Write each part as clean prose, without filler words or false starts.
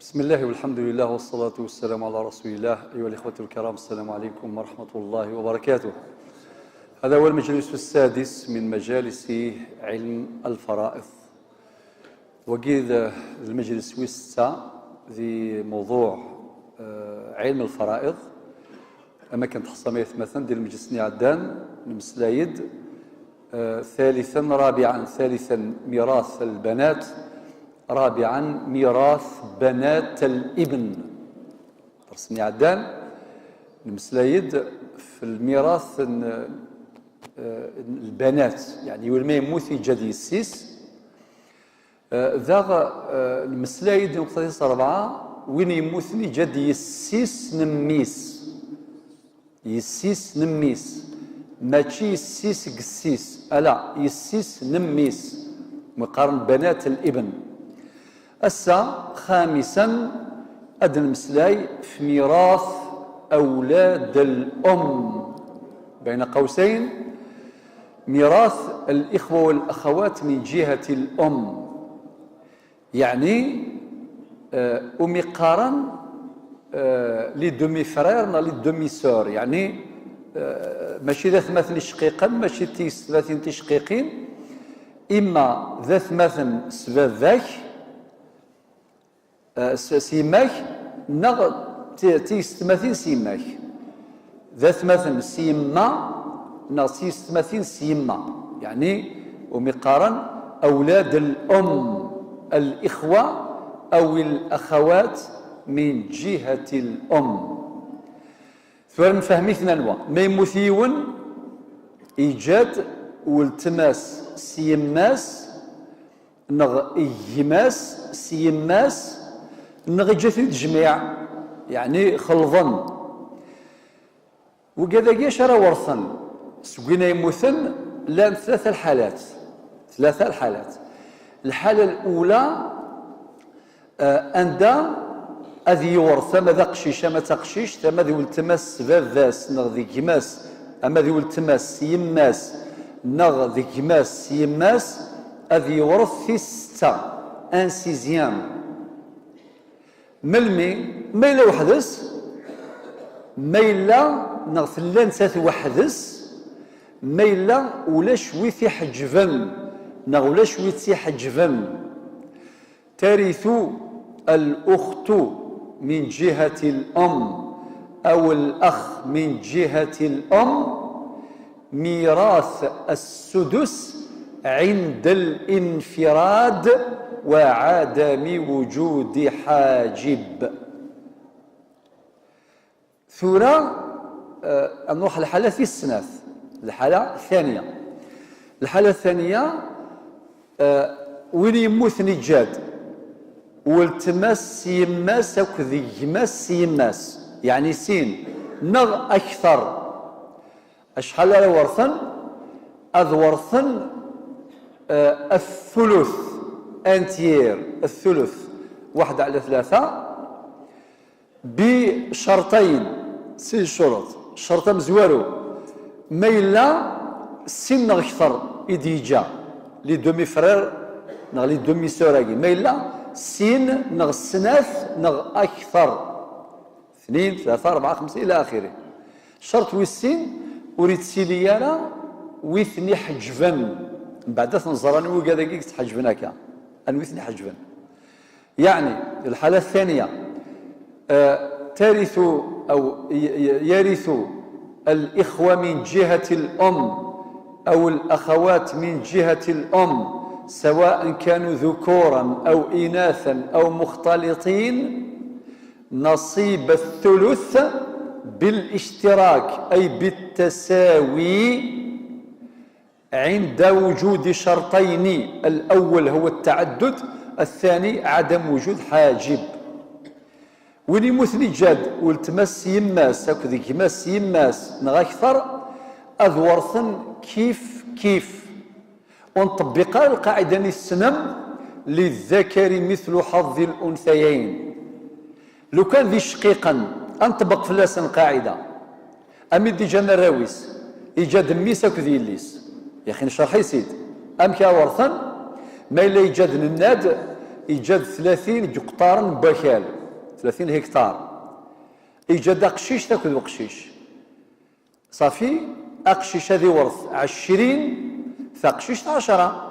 بسم الله والحمد لله والصلاة والسلام على رسول الله. أيها الإخوة الكرام، السلام عليكم ورحمة الله وبركاته. هذا هو المجلس السادس من مجالس علم الفرائض، وقيد المجلس وستة في موضوع علم الفرائض. أما كانت حصامية مثلا ديال المجلس عدان المسلايد ثالثا رابعا، ثالثا ميراث البنات، رابعا ميراث بنات الابن. درسني عدان المسلايد في الميراث البنات، يعني ولما يموت يجد يسيس ذا المسلايد نقطة 4 وين يموتني جد يسيس نميس، يسيس نميس ماشي يسيس قسيس، ألا يسيس نميس مقارن بنات الابن. خامسا أدنى المسلاي في ميراث أولاد الأم، بين قوسين ميراث الإخوة والأخوات من جهة الأم، يعني ومقارن لي دومي فرير نا لي دومي سور، يعني ماشي ذا ثماثن شقيقا، ماشي ثلاثين تشقيقين، إما ذا ثماثن سباب ذاك سيماك نغ تيستماثين سيماك، ذا ثماثن سيما نغ تيستماثين سيما، يعني ومقارن أولاد الأم الإخوة أو الأخوات من جهة الأم. ثم فهميثنا نوا ما يموثيون إيجاد والتماس سيماس نغ إيماس سيماس نغ جثي تجميع، يعني خلظن وكذا كيش راه ورثن سوينا يموثن لان ثلاثة الحالات. الحالة الأولى أندا أذي يورث ماذا قشيش ما تقشيش ثم ذي والتماس سباب ذاس نغ ذي كماس، أما ذي والتماس يماس نغ ذي كماس يماس أذي يورث في 6 ان سيزيام. ملمي ما إلا وحدس، ما إلا نغ ثلان ثلاث وحدس، ما إلا ولا شوي في حجفن نغ ولا شوي في حجفن. ترث الأخت من جهة الأم أو الأخ من جهة الأم ميراث السدس عند الانفراد وعدم وجود حاجب. ثورة نروح الحالة في السناث. الحالة الثانية وين يموت نجاد والتماس يماس أو كذي يماس يماس، يعني سين نغ أكثر أشحال على ورثن أذ ورثن الثلث انتيير، الثلث 1/3 بشرطين، 6 شروط. الشرط مزوارو ما إلا سن أكثر إديجا لي دومي فرير نغ لي دومي سوراكي، ما إلا سين نغ السناث نغ أكثر 2 3 4 5 إلى آخره. الشرط والسين وريد سيليانا ويثني حجفن بعد تنظراني وكذا كيك تحجفناك أنوثني حجفا. يعني الحالة الثانية ترث أو يرث الإخوة من جهة الأم أو الأخوات من جهة الأم سواء كانوا ذكورا أو إناثا أو مختلطين نصيب الثلث بالاشتراك أي بالتساوي عند وجود شرطين، الأول هو التعدد، الثاني عدم وجود حاجب. وين يموت نجاد والتماس يماس هكذا كماس يماس نغ أكثر أذ ورثن كيف ونطبق القاعدة السنم للذكر مثل حظ الأنثيين. لو كان ذي شقيقا أنطبق فلاسا القاعدة أمد جانا راويس إيجاد ميس هكذا يليس يا أخي نشرح يا سيدي أم كا ورثا ما إلا يجاد الناد إيجاد 30 هكتار بكال 30 هكتار إيجاد أقشيش تاكل بقشيش صافي أقشيش هذه ورث 20 فقشيش 10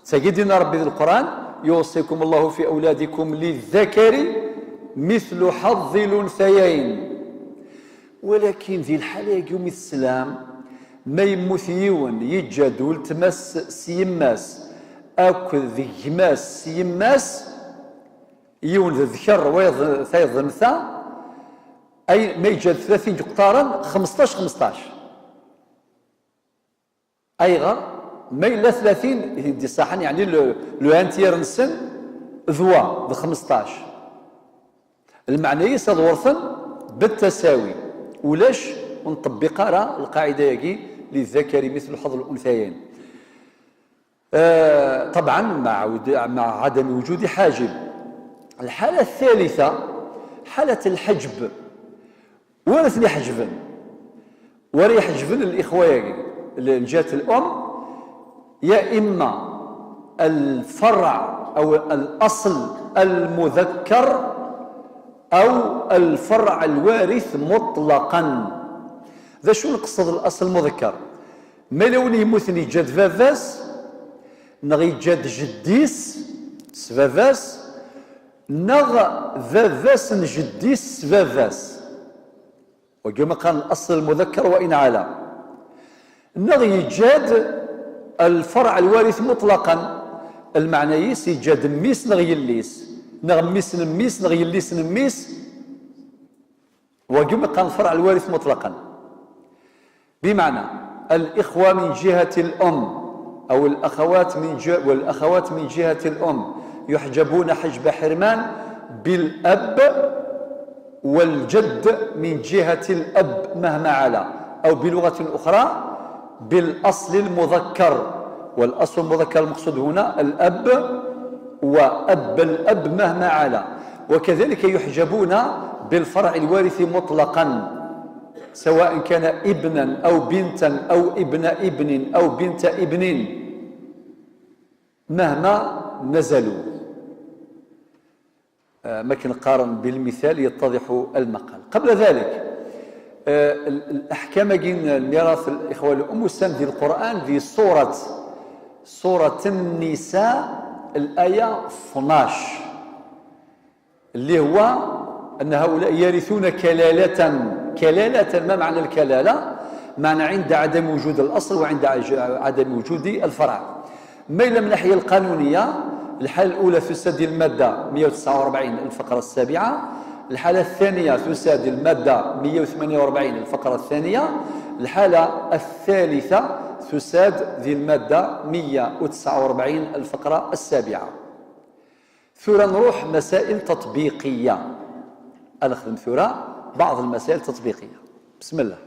سيدنا ربي ذي القرآن يوصيكم الله في أولادكم للذكر مثل حظ الأنثيين ولكن ذي الحالة يوم السلام ما يموت يون يجاد ولتمس سيماس أكو ذي يماس سيماس يون ذي الذكر ويض ثيض نثا أي ما يجاد 30 هكتارا 15 أي غير ما إلا 30 دي صحا يعني لو انتير نسن ذوا ب 15 المعنى يسد ورثا بالتساوي ولاش ونطبق راه القاعده يجي للذكر مثل حظ الانثيين طبعا مع عدم وجود حاجب. الحاله الثالثه حاله الحجب ورثني حجبا وري حجبا الاخوه يجي لجهه الام يا إما الفرع أو الأصل المذكر أو الفرع الوارث مطلقا. ذا شو نقصد الأصل المذكر؟ ما لون يموتني جد فافاس نغي جد جديس سفافاس نغ فافاس جديس سفافاس وكما قال الأصل المذكر وإن على نغي جاد الفرع الوارث مطلقا المعنى يس يجاد ميس نغي الليس نغميس نميس نغي الليس نميس وكما قال الفرع الوارث مطلقا بمعنى الإخوة من جهة الأم أو والأخوات من جهة الأم يحجبون حجب حرمان بالأب والجد من جهة الأب مهما علا أو بلغة أخرى بالأصل المذكر والأصل المذكر المقصود هنا الأب وأب الأب مهما علا وكذلك يحجبون بالفرع الوارث مطلقا سواء كان ابنا أو بنتا أو ابن ابن أو بنت ابن مهما نزلوا. ما كنقارن بالمثال يتضح المقال. قبل ذلك الأحكام الميراث الإخوة الأم في القرآن في سورة النساء الآية 12 اللي هو أن هؤلاء يرثون كلالة. ما معنى الكلالة؟ معنى عند عدم وجود الأصل وعند عدم وجود الفرع. ما إلا من الناحية القانونية الحالة الأولى تساد المادة 149 الفقرة السابعة، الحالة الثانية تساد المادة 148 الفقرة الثانية، الحالة الثالثة تساد ذي المادة 149 الفقرة السابعة. ثورة نروح مسائل تطبيقية. أنا أخدم ثورة بعض المسائل التطبيقية. بسم الله.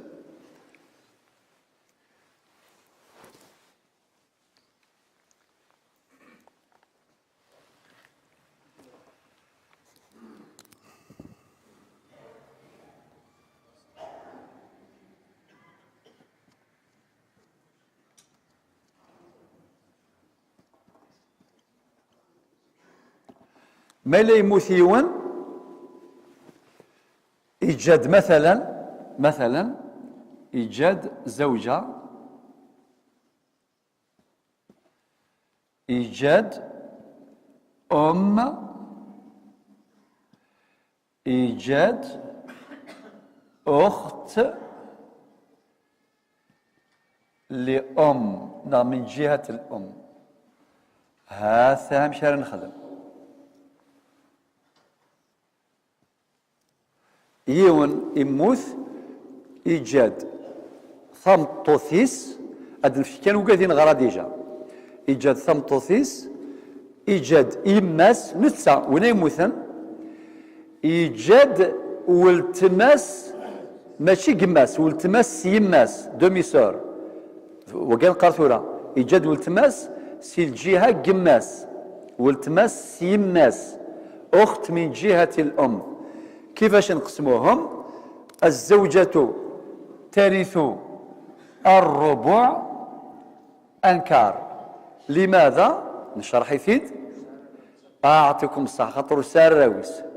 ما لا يموثيون إيجاد مثلا إيجاد زوجة، إيجاد أم، إيجاد أخت لأم من جهة الأم. هذا مش نخدم. يون إموث إيجاد ثمطوثيس هاد الفكان وقاعدين غرا ديجا إيجاد ثمطوثيس، إيجاد إماس نتسا وين يموثن، إيجاد والتماس ماشي قماس والتماس يماس دومي سور وكان قارثورة إيجاد والتماس سي الجهة قماس والتماس يماس أخت من جهة الأم. كيفاش نقسموهم؟ الزوجة ترث الربع أنكار. لماذا؟ نشرح يفيد. أعطيكم الصح خاطر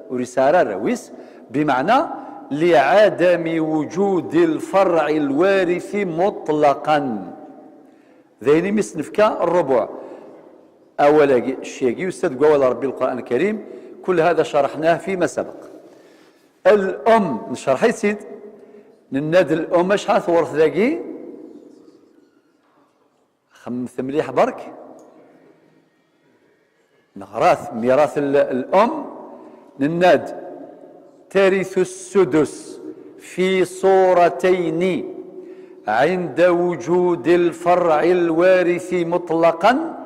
ورسالة راويس بمعنى لعدم وجود الفرع الوارث مطلقا. ذيني مسنفكا الربع أولا الشيء يستد قول ربي القرآن الكريم. كل هذا شرحناه فيما سبق. الأم نشرح يسيد نناد الأم شحال ثورث ذاكي خمس مليح برك نغراث ميراث الأم نناد ترث السدس في صورتين عند وجود الفرع الوارث مطلقا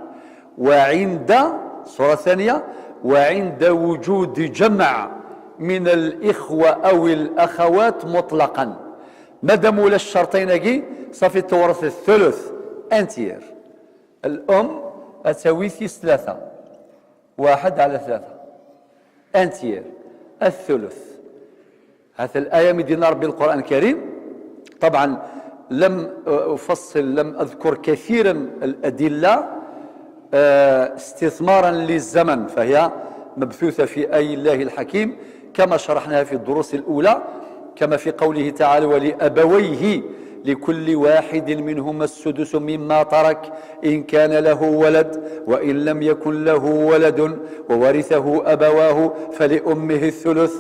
وعند صورة ثانية وعند وجود جمع من الإخوة أو الأخوات مطلقا. مادام ولا الشرطين هاكي صافي تورث الثلث انتير. الأم أتساوي ثلاثة، 1/3 انتير الثلث. هذه الآية من دين ربي القرآن الكريم. طبعا لم أفصل، لم أذكر كثيرا الأدلة استثمارا للزمن، فهي مبثوثة في آي الله الحكيم كما شرحناها في الدروس الأولى، كما في قوله تعالى ولأبويه لكل واحد منهما السدس مما ترك إن كان له ولد وإن لم يكن له ولد وورثه أبواه فلأمه الثلث.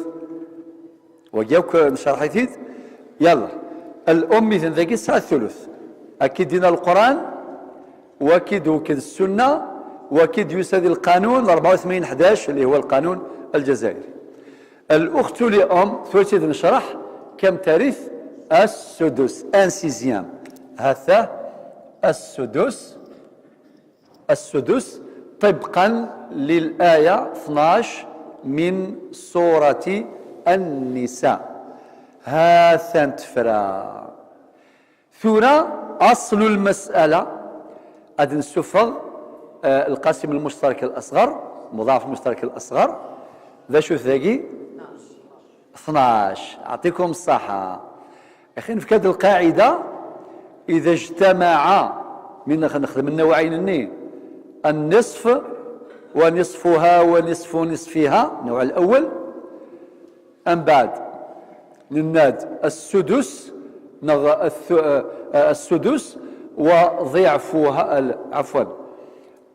وجاوك نشرح يلا الأم إذن ذاك الساعة الثلث. أكيد دينا القرآن واكيد وكيد السنة واكيد يساد القانون 84/11 اللي هو القانون الجزائري. الأخت لأم ثلث نشرح كم ترث السدس انسيزيام. هذا السدس طبقا للآية 12 من سورة النساء. هذا تفرا ثورة أصل المسألة أد نسفغ القاسم المشترك الأصغر مضاعف المشترك الأصغر ذا شو ذاكي 12. أعطيكم الصحة أخي في هذه القاعدة إذا اجتمع من نخدم النوعين النين النصف ونصفها ونصف نصفها النوع الأول أم بعد للناد السدس السدس وضعفها عفوا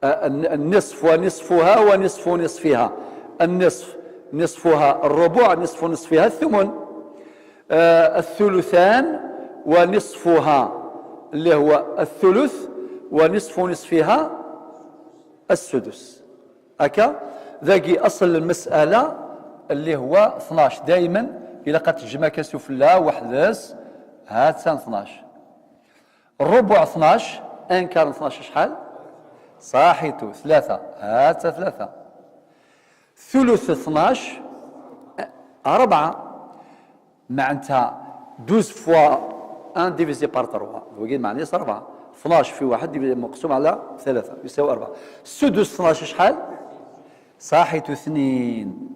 النصف ونصفها ونصف نصفها النصف نصفها الربع نصف نصفها الثمن الثلثان ونصفها اللي هو الثلث ونصف نصفها السدس. هكا ذاكي أصل المسألة اللي هو 12. دائما إلا قد تجمع كسفلا وحداس هات 12. الربع 12 ان كان 12 شحال صاحيتو 3 هات 3. ثلث 12 4 معناتها 12 فوا 1 ديفيزي بار 3 وقيل معني 4. 12 في 1 مقسوم على 3 يساوي 4. السدس 12 شحال صاحيتو 2.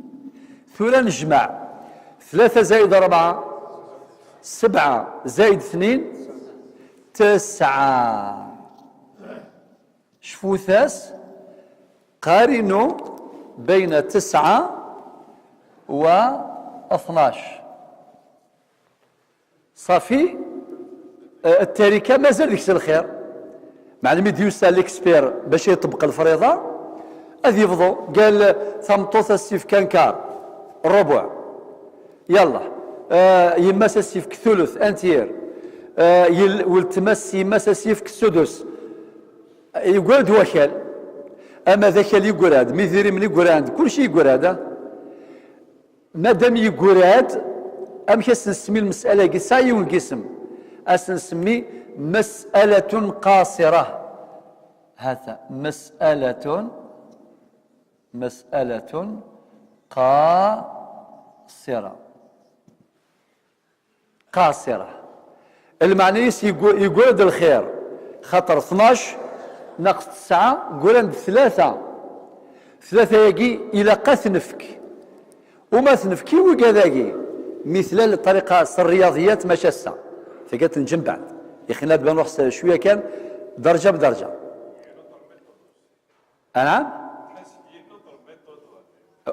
ثلاث نجمع 3 زائد 4 7 زائد 2 9. شفوثاس قارنوا بين 9 و 12 صافي. التركه مازال ديك الخير مع الميديوسا ليكسبير باش يطبق الفريضه اذ يفضوا قال ثمطوث السيف كانكار الربع يلا يماس السيف كثلث انتير والتمس يماس السيف كسدس يقعد وكل اما ذاك اللي يقعد ميثيري من يقعد كل شيء يقعد مادام يقعد امشي نسمي المساله قصاي ونقسم اسنسمي مساله قاصره. هذا مساله قاصره المعنيس يقعد الخير خاطر 12 ناقص 9 قول 3 يجي الى قثنفك وما تنفكي وكذاكي مثل الطريقه الرياضيات ما شاسه فقالت نجم بعد يا اخي نبدا نروح شويه كان درجه بدرجه. نعم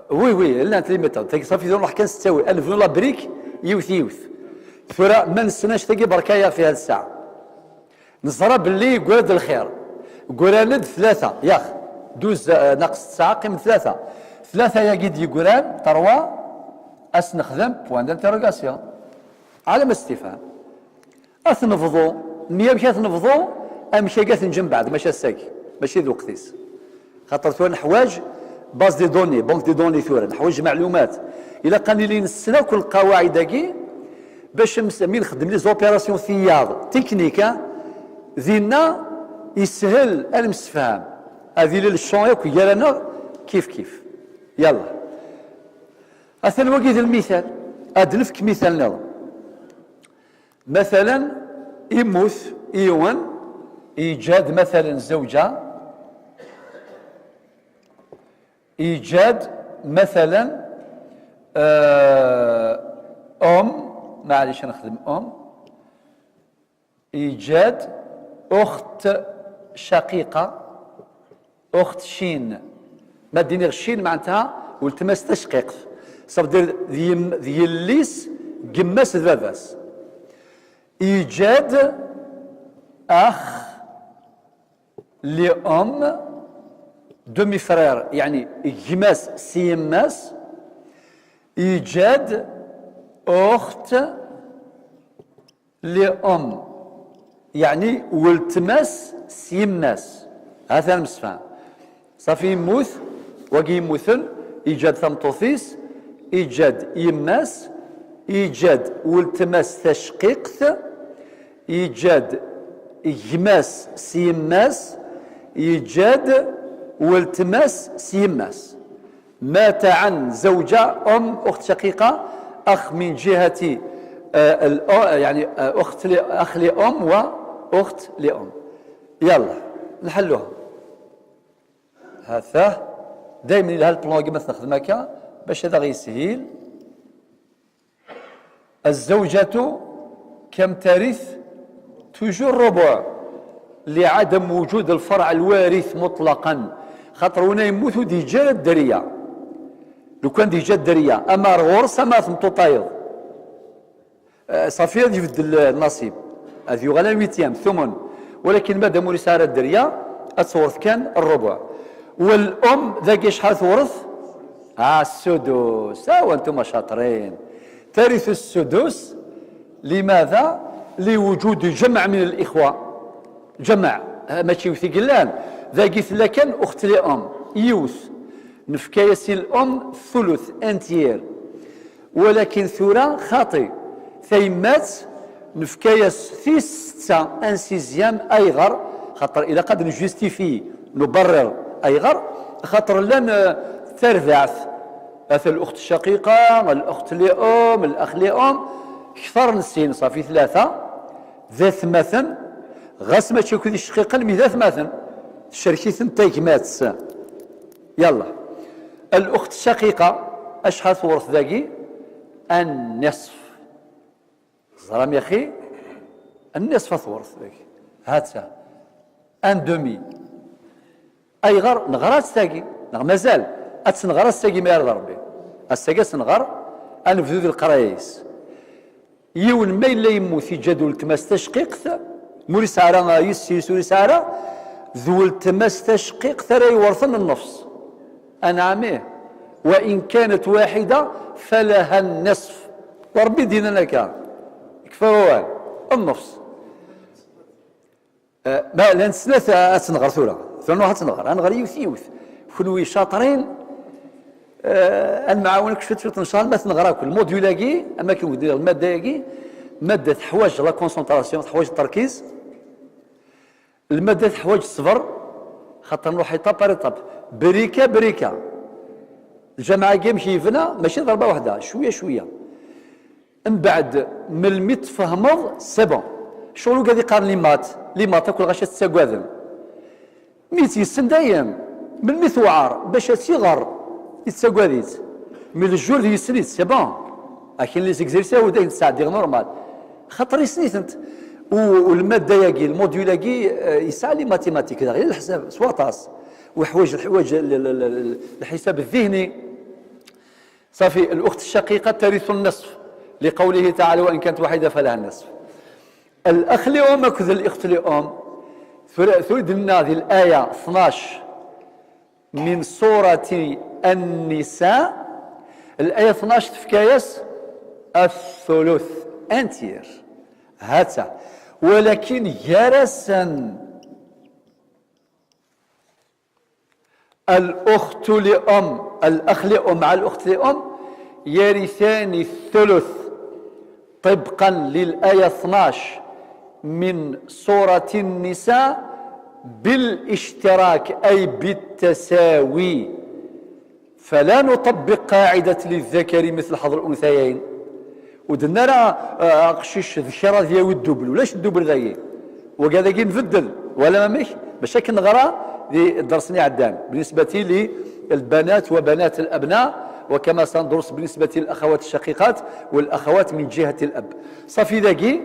وي وي لا انت لي ميثود صافي نروح كان ستاوي الف لا بريك يوث ثورة ما نستناش تاقي بركايا في هذه الساعه نزرى باللي يقول هذا الخير قران ثلاثه ياخ دوز ناقص ساعه قيم ثلاثه يا قيد يقولان تروى اسنخدم بوان دانتيروغاسيون علامه استفهام اثنفضوا 100 مشات تنفضوا امشي قاث نجم بعد ماشي الساكي ماشي ذو قتيس خاطر ثوان حواج باز دي دوني بونك دي دوني ثورا حوايج معلومات الا قال لي نسنا كل القواعد هاكي باش مين نخدم لي زوبيراسيون ثياض تكنيكا ذينا يسهل المستفهام هذه للشون ياك يانا كيف يلا اثن وقيت المثال ادلفك مثال نظام مثلا يموت ايوان ايجاد مثلا زوجه ايجاد مثلا معليش نخدم ايجاد اخت شقيقه اخت شين ما ديني الشين معناتها والتماس تشقيق صافي دير ذي الليس قماس ذباباس ايجاد اخ لام دومي فرير يعني جماس سيماس ايجاد اخت لام يعني والتماس سيماس هذا المسفى صافي يموت وقي يموثل ايجاد ثمطوثيس ايجاد يماس ايجاد والتماس تشقيقت ايجاد جماس سيماس ايجاد والتماس سيماس مات عن زوجة اخت شقيقة اخ من جهة يعني اخ لام واخت لام يلا نحلوها هذا دائما الى هالبلان كيما نخدم هكا باش هذا غيسهل الزوجة كم ترث توجور ربع لعدم وجود الفرع الوارث مطلقا خاطر هنا يموتوا ديجا الدريه لو كان ديجا الدريه اما غورس ما ثمتو طايض صافي غادي يبدل النصيب هذه يغلى 800 ثمن ولكن مادام ولي ساره الدريه تصورث كان الربع والام ذاك شحال تورث السدس وانتم شاطرين ترث السدس لماذا لوجود جمع من الاخوه جمع ماشي وثقلان ذاك كان اخت لام يوث نفكايس الام ثلث انتير ولكن ثورة خاطي ثيمات نفكايس في 6 ان سيزيام ايغر خاطر الى قد نجستيفي نبرر ايغر خاطر لان ترفعث مثل الاخت الشقيقه الاخت لام الاخ لام كثر نسين صافي 3 ذات مثل غاس ماشي كذي الشقيقه المذات مثل شركيث تيكمات يلا الاخت الشقيقه اشحال ثورث ذاكي النصف زرام يا اخي النصف ثورث ذاكي هاتها ان دومي ايغر نغرات ثاكي مازال اتنغرات ثاكي ما يرضى ربي الساكا سنغر انفذو ذي القرايس يون ما الا يموت جدول تماس تشقيق موري سعرا يسيس ولي سعرا ذو التماس تشقيق ثرى يورثن النفس أنعمه وإن كانت واحدة فلها النصف وربي دينا لك كفاوان النفس ما لان ثلاثة تنغر ثورة واحد تنغر أنغر يوث كنوي شاطرين المعاونك شفت ان شاء الله ما تنغراك الموديولاكي اما كي ندير الماده ياكي ماده تحواج لا كونسونطراسيون تحواج التركيز الماده تحواج الصبر خاطر نروح ايطاب بار ايطاب بريكه الجماعه كي مشيفنا ماشي ضربه واحده شويه من بعد من الميت تفهمض سي بون شغلو قاعد يقارن لي مات تاكل غاشا تساكواذن ميت يسن دايم من الميت وعار باش تصغر يتساكواديت من الجور دي يسنيت سي بون لكن لي زيكزيرسي هو دايما تساعد نورمال خاطر يسنيت انت والماده ياكي الموديول ياكي يسعى لي ماتيماتيك غير الحساب سواطاس الحوايج الحساب الذهني صافي. الأخت الشقيقة ترث النصف لقوله تعالى وإن كانت واحدة فلها النصف. الأخ لأم أكذ الأخت لأم ثلث لنا هذه الآية 12 من سورة النساء. الآية 12 تفكايس الثلث انتير هاتا، ولكن يرسا الأخت لأم الأخ لأم مع الأخت لأم يرثان الثلث طبقا للآية 12 من سورة النساء بالاشتراك أي بالتساوي، فلا نطبق قاعدة للذكر مثل حظ الأنثيين. ودنا راه قشيش ذكر ديال الدبل ولاش الدبل ذاي وكذا كي نفدل ولا ما مش باش كنغرا درسني عدان بالنسبة للبنات وبنات الأبناء، وكما سندرس بالنسبة للأخوات الشقيقات والأخوات من جهة الأب. صافي ذاكي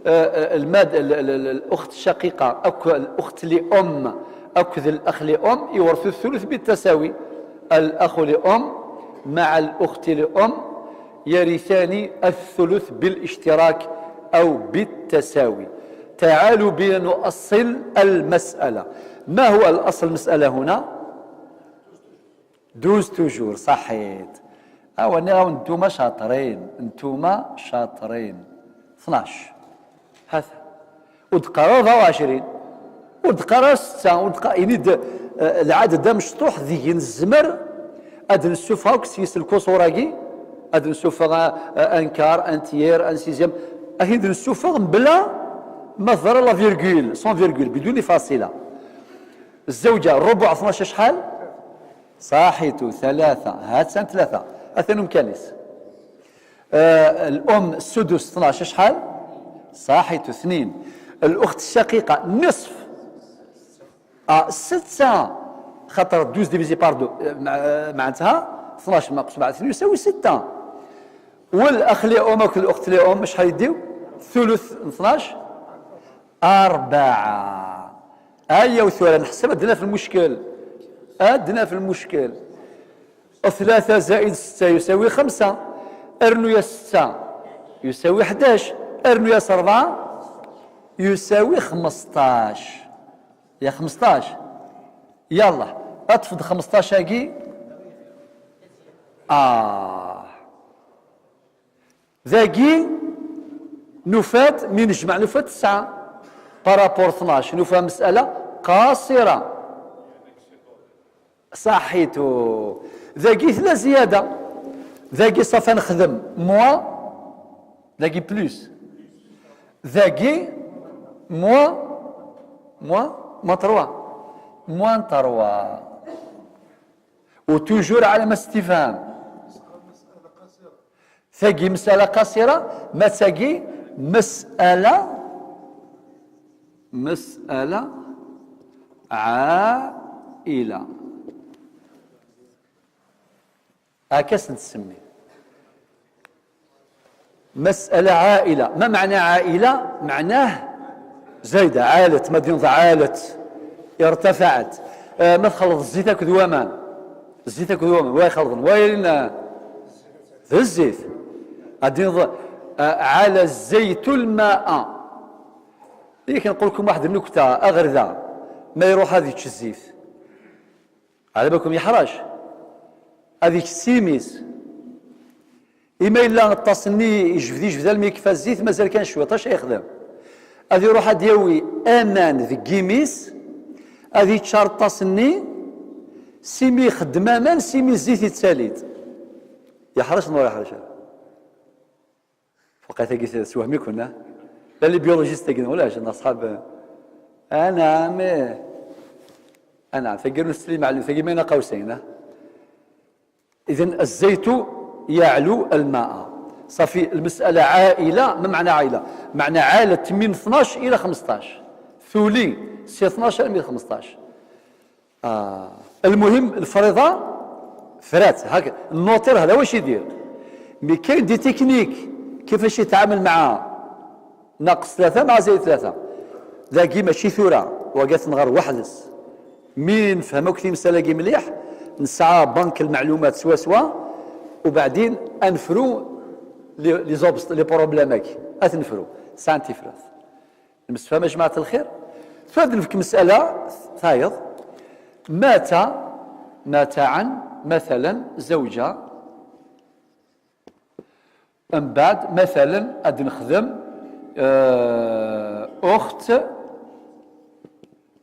الأخت الشقيقة أو الأخت لأم أكذ الأخ لأم يورث الثلث بالتساوي. الأخ لأم مع الأخت لأم يرثان الثلث بالاشتراك أو بالتساوي. تعالوا بنا نؤصل المسألة. ما هو الأصل المسألة هنا؟ 12 توجور. صحيت. انتوما شاطرين، انتوما شاطرين. 12 هذا ودقرا 24 ودقرا 6 ودقرا يعني العدد ده مشطوح ذي الزمر اد نشوفها وكسيس الكوسوراكي اد نشوفها انكار ان تيير ان سيزيام اهيد نشوفها بلا ما ظهر لا فيرغول سون فيرغول بدون فاصله. الزوجه الربع 12 شحال؟ صاحيتو 3 هات سنة 3 اثنهم كاليس. الام السدس 12 شحال؟ صاحيتو 2. الاخت الشقيقه نصف 6 خاطر 12 ديفيزي بار 2 معناتها 12 ناقص مع 2 يساوي 6. والاخ لأم او الاخت لأم شحال يديو؟ ثلث 12 4. هيا وثلاثة نحسب عندنا في المشكل عندنا في المشكل 3 زائد 6 يساوي 5 ارنو يا 6 يساوي 11 ارنو يا 4 يساوي 15. يا 15 يلا اطفض 15 هاكي ذاكي نفات من نجمع نفات 9 بارابور 12 نفا مسألة قاصرة. صحيتو. ذاكي 3 زيادة ذاكي صافا نخدم موا ذاكي بلوس ذاكي موا 3 موان 3 وتوجور على ما استفهام. ثاقي مسألة قصيرة ما تاقي مسألة عائلة هكاس نسمي مسألة عائلة. ما معنى عائلة؟ معناه زايدة عالت مدينة عالت ارتفعت. ما تخلط الزيت هكذا وامان الزيت هكذا وامان واي خلطن واي الزيت غادي على الزيت الماء. لكن نقول لكم واحد النكته اغرذا ما يروح هذيك الزيت على بالكم يحرج هذيك السيميس إما إلا نتصني يجبد الميكفى الزيت مازال كان شويه طاش يخدم هذه يروح دياوي امان ذي كيميس هذه تشار تصني سيمي خدم امان سيمي الزيت يتساليت يحرج ولا يحرج فقط كي سوهمي كنا لا لي بيولوجيست كنا ولا جنا اصحاب انا فقير نسلي معلم فقير بين قوسين. اذن الزيت يعلو الماء. صافي المسألة عائلة. ما معنى عائلة؟ معنى عالت من 12 إلى 15 ثولي سي 12 إلى 15. المهم الفريضة فرات هكا النوتير هذا واش يدير مي كاين دي تكنيك كيفاش يتعامل مع ناقص 3 مع زائد 3 ذاكي ماشي ثورة وقات نغار وحدس مين فهموك في مسألة كي مليح نسعى بنك المعلومات سوا وبعدين انفرو لي بروبليماك اتنفرو سانتيفراث. المستفهم يا جماعة الخير. فهذه في مسألة ثايض مات عن مثلا زوجة، من بعد مثلا أد نخدم أخت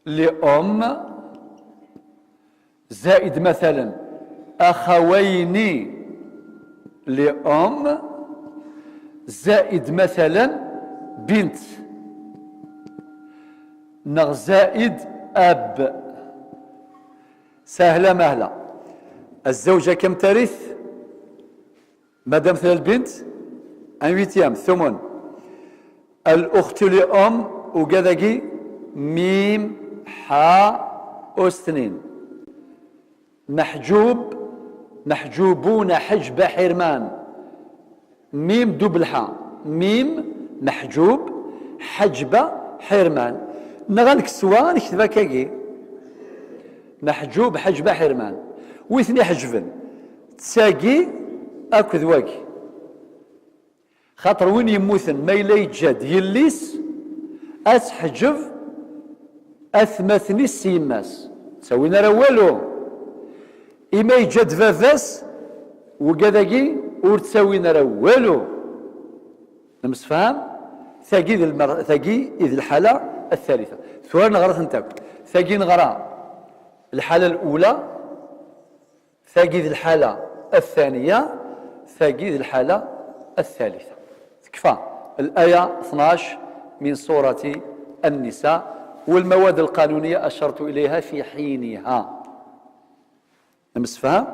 لأم زائد مثلا أخوين لأم زائد مثلا بنت زائد أب. سهلة مهلة. الزوجة كم ترث؟ مادام مثل البنت ان ويتيام ثمن. الأخت لأم وكذاكي ميم حاء أستنين. محجوبون حجب حرمان. ميم دبل حاء ميم محجوب حجب حرمان. نغلق سوا نكتبها كاكي محجوب حجب حرمان ويثني حجبا تساقي اكد واكي. خاطر وين يموثن ما إلا يتجاد يليس أتحجب أثمثني السيماس تسوينا روالو. إما يتجاد فافاس وكذاكي ورتساوينا روالو. نمسفهم ثاقي إذ الحالة الثالثة. ثوار نغرى ثنتاك ثاقي نغرى الحالة الأولى، ثاقي الحالة الثانية، ثاقي الحالة الثالثة. تكفى الآية 12 من سورة النساء. والمواد القانونية أشرت إليها في حينها. نمسفهم.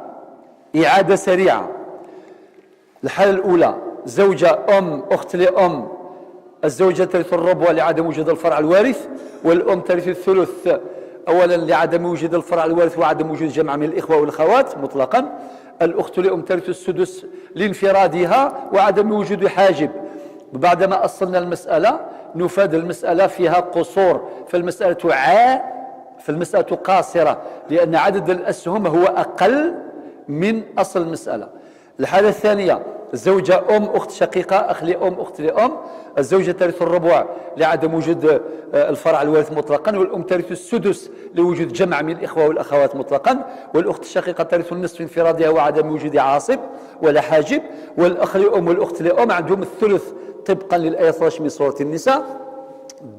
إعادة سريعة. الحالة الأولى زوجة أم أخت لأم، الزوجة ترث الربع لعدم وجود الفرع الوارث، والأم ترث الثلث أولا لعدم وجود الفرع الوارث وعدم وجود جمع من الإخوة والأخوات مطلقا. الأخت لأم ترث السدس لانفرادها وعدم وجود حاجب. بعدما أصلنا المسألة نفاد المسألة فيها قصور، فالمسألة قاصرة لأن عدد الأسهم هو أقل من أصل المسألة. الحالة الثانية زوجة أم أخت شقيقة أخ لأم أخت لأم، الزوجة ترث الربع لعدم وجود الفرع الوارث مطلقا، والأم ترث السدس لوجود جمع من الإخوة والأخوات مطلقا، والأخت الشقيقة ترث النصف انفرادها وعدم وجود عاصب ولا حاجب، والأخ لأم والأخت لأم عندهم الثلث طبقا للآية 12 من سورة النساء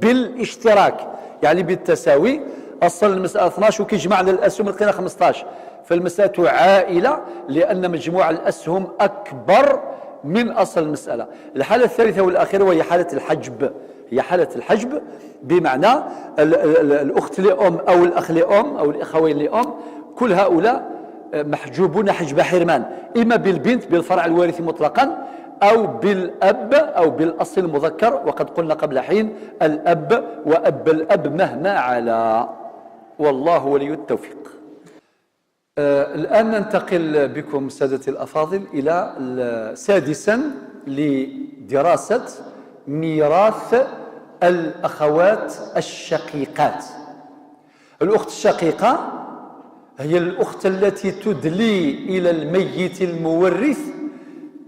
بالاشتراك يعني بالتساوي. أصل المسألة 12 وكيجمعنا الأسهم لقينا 15، فالمسألة عائلة لأن مجموع الأسهم أكبر من أصل المسألة. الحالة الثالثة والأخيرة وهي حالة الحجب، هي حالة الحجب بمعنى الأخت لأم أو الأخ لأم أو الأخوين لأم كل هؤلاء محجوبون حجب حرمان، إما بالبنت بالفرع الوارث مطلقا أو بالأب أو بالأصل المذكر، وقد قلنا قبل حين الأب وأب الأب مهما على، والله ولي التوفيق. الآن ننتقل بكم سادتي الأفاضل إلى سادسا لدراسة ميراث الأخوات الشقيقات. الأخت الشقيقة هي الأخت التي تدلي إلى الميت المورث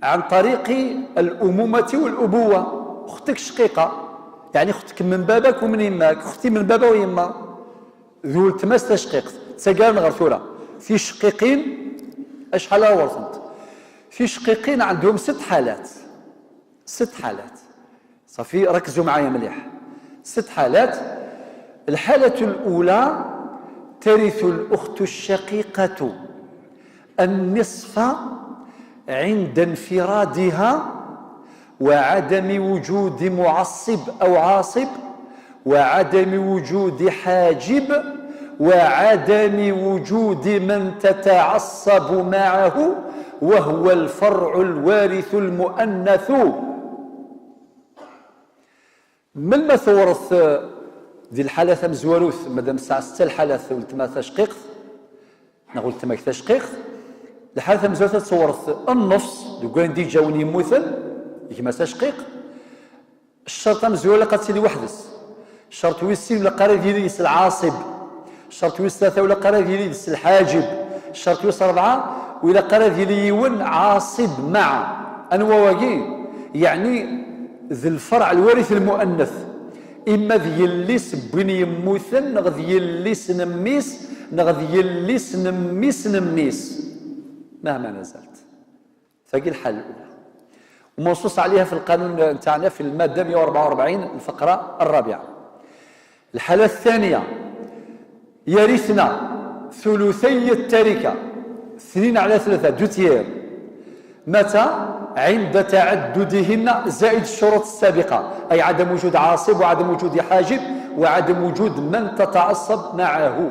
عن طريق الأمومة والأبوة. أختك شقيقة يعني أختك من بابك ومن يماك، أختي من بابا ويما ذو التماس تشقيق تسقال غرثورة. في شقيقين أشحال ورثنت، في شقيقين عندهم 6 حالات، 6 حالات صافي ركزوا معايا مليح. 6 حالات. الحالة الأولى ترث الأخت الشقيقة النصف عند انفرادها وعدم وجود معصب أو عاصب وعدم وجود حاجب وعدم وجود من تتعصب معه وهو الفرع الوارث المؤنث. من ما ثورث دي الحالة مزوروث مادام الساعة 6 الحالة ولتما تشقيق نقول تما تشقيق. الحالة مزوروث تصورث النفس لو كان دي جاوني يموثل كما تشقيق. الشرط مزوله قد سيدي وحدس، الشرط ويسين ولا قرار ديال العاصب، الشرط ويس 3 ولا قرار ديال الحاجب، الشرط ويس 4 وإلا قرا ديال يون عاصب مع أنواواكي يعني ذي الفرع الوارث المؤنث إما ديال الليس بن يموثن نغ ديال الليس نميس نغ ديال الليس نميس مهما نزلت. فهي الحالة الأولى ومنصوص عليها في القانون تاعنا في المادة 144 الفقرة الرابعة. الحالة الثانية يرثنا ثلثي التركة 2/3 دوتيير متى؟ عند تعددهن زائد الشروط السابقة، أي عدم وجود عاصب وعدم وجود حاجب وعدم وجود من تتعصب معه.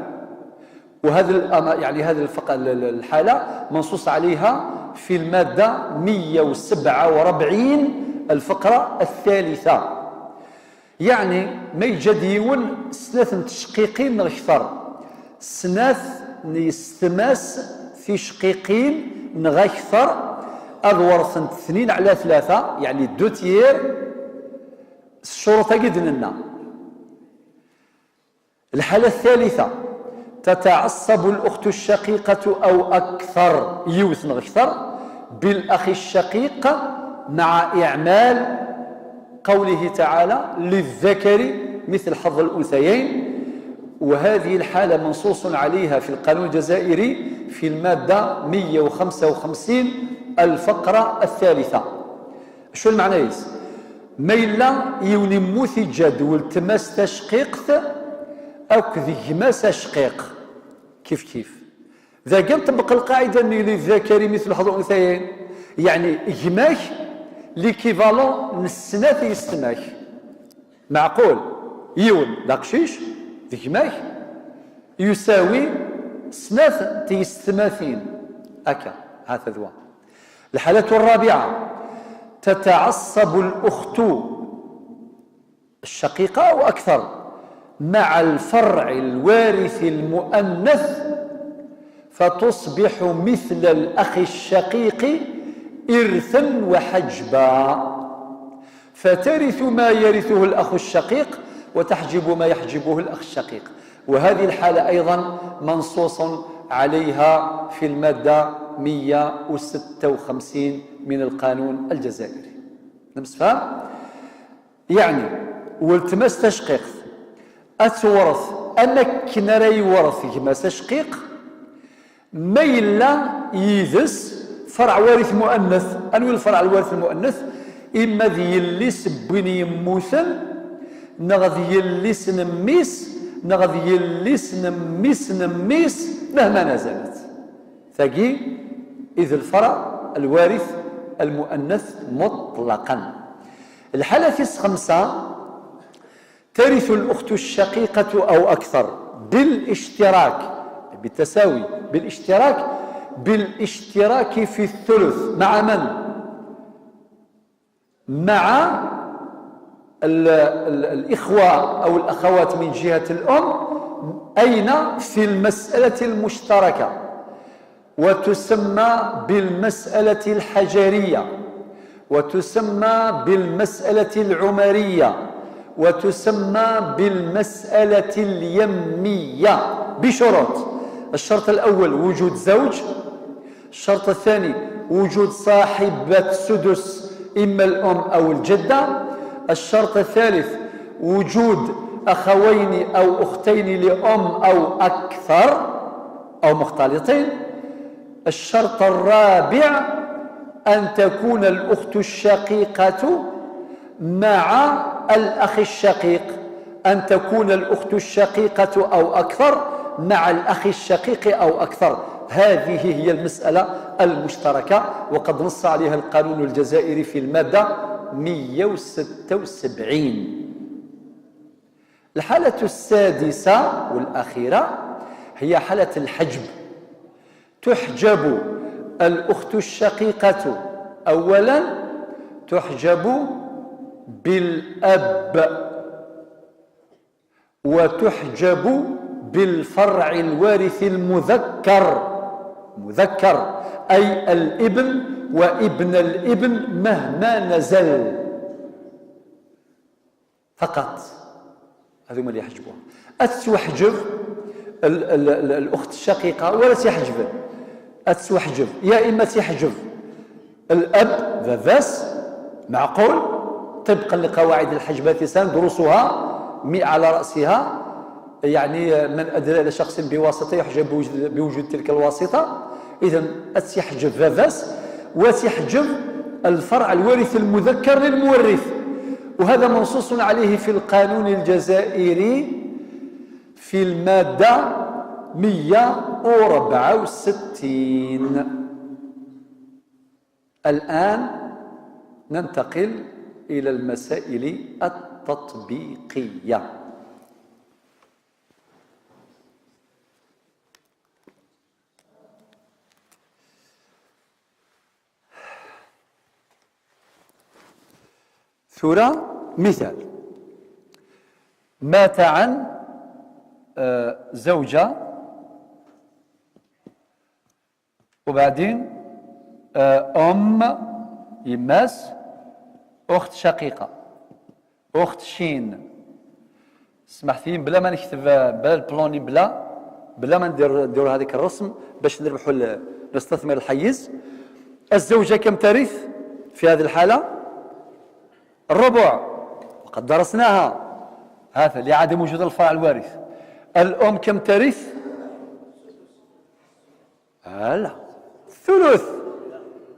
وهذا يعني هذه الحالة منصوص عليها في المادة 147 الفقرة الثالثة. يعني ما يجد يون سناث تشقيقين نغكثر سناث يستماس في شقيقين نغكثر أدورث 2/3 يعني دوتيير الشروط قدنا. الحالة الثالثة تتعصب الأخت الشقيقة أو أكثر يوث نغكثر بالأخ الشقيق مع إعمال قوله تعالى للذكر مثل حظ الأنثيين. وهذه الحالة منصوص عليها في القانون الجزائري في المادة 155 الفقرة الثالثة. شو المعنى؟ ميلا يوني موثي جدول تماس تشقيق أو كذجماس تشقيق كيف ذا قام طبق القاعدة للذكر مثل حظ الأنثيين يعني إجماك ليكيفالون نسناث يستماك معقول يون داقشيش ذكماك يساوي سناث تيستماثين أكا هذا ذوا. الحالة الرابعة تتعصب الأخت الشقيقة أو أكثر مع الفرع الوارث المؤنث فتصبح مثل الأخ الشقيق إرثا وحجبا فترث ما يرثه الأخ الشقيق وتحجب ما يحجبه الأخ الشقيق. وهذه الحالة أيضا منصوص عليها في المادة 156 من القانون الجزائري. نمسفها يعني والتماس تشقيق أتورث أنك نري ورث كما تشقيق ميلا يذس فرع وارث مؤنث. أنو الفرع الوارث المؤنث إما ذي الليس بني موثن نغذي الليس نميس نغذي الليس نميس مهما نزلت ثقي إذ الفرع الوارث المؤنث مطلقا. الحالة 5 ترث الأخت الشقيقة أو أكثر بالاشتراك بالتساوي بالاشتراك في الثلث مع من؟ مع الإخوة أو الأخوات من جهة الأم أين؟ في المسألة المشتركة وتسمى بالمسألة الحجرية وتسمى بالمسألة العمرية وتسمى بالمسألة اليمية بشروط. الشرط الأول وجود زوج، الشرط الثاني وجود صاحبة سدس إما الأم أو الجدة، الشرط الثالث وجود أخوين أو أختين لأم أو أكثر أو مختلطين، الشرط الرابع أن تكون الأخت الشقيقة مع الأخ الشقيق، أن تكون الأخت الشقيقة أو أكثر مع الأخ الشقيق أو أكثر. هذه هي المسألة المشتركة وقد نص عليها القانون الجزائري في المادة 176. الحالة السادسة والأخيرة هي حالة الحجب. تحجب الأخت الشقيقة أولا تحجب بالأب وتحجب بالفرع الوارث المذكر أي الابن وابن الابن مهما نزل فقط. هذوما اللي يحجبوها. أتحجب الأخت الشقيقة ولا تحجب أتسوحجب يا إما تحجب الأب فافاس معقول طبقا لقواعد الحجب دروسها 100 على رأسها، يعني من أدرى إلى شخص بواسطة يحجب بوجود تلك الواسطة. إذا أتحجب فافاس وتحجب الفرع الوارث المذكر للمورث، وهذا منصوص عليه في القانون الجزائري في المادة 164. الآن ننتقل إلى المسائل التطبيقية. ثورة مثال: مات عن زوجة وبعدين يماس أخت شقيقة، أخت شين. سمحتي بلا ما نكتب بلا البلوني بلا ما ندير هذيك الرسم باش نربحوا نستثمر الحيز. الزوجة كم ترث في هذه الحالة؟ الربع، وقد درسناها هذا لعدم وجود الفرع الوارث. الأم كم ترث؟ لا، الثلث.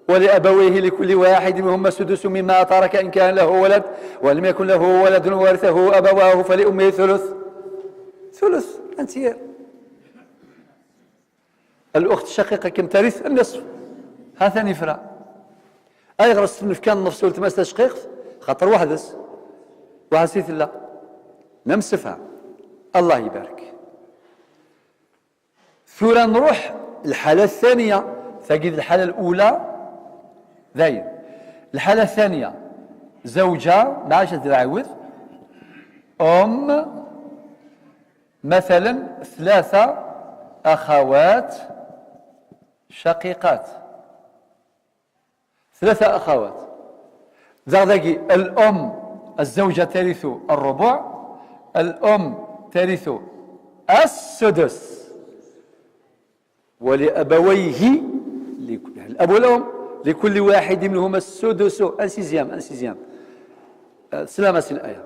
ولأبويه لكل واحد منهما السدس مما ترك إن كان له ولد ولم يكن له ولد ورثه أبواه فلأمه ثلث أنتير. الأخت الشقيقة كم ترث؟ النصف. هذا نفرة أي غرس كان نفسه التماس تشقيق خاطر واحد سيث الله نمسفها. الله يبارك. ثورة نروح الحالة الثانية. تجد الحالة الأولى ذاين، الحالة الثانية زوجة ما عادش تعاود مثلا 3 أخوات شقيقات، 3 أخوات. ذاكي الأم الزوجة ترث الربع، الأم ترث السدس، ولأبويه يعني الأب والأم لكل واحد منهما السدس. انسيزيام سلامة الآية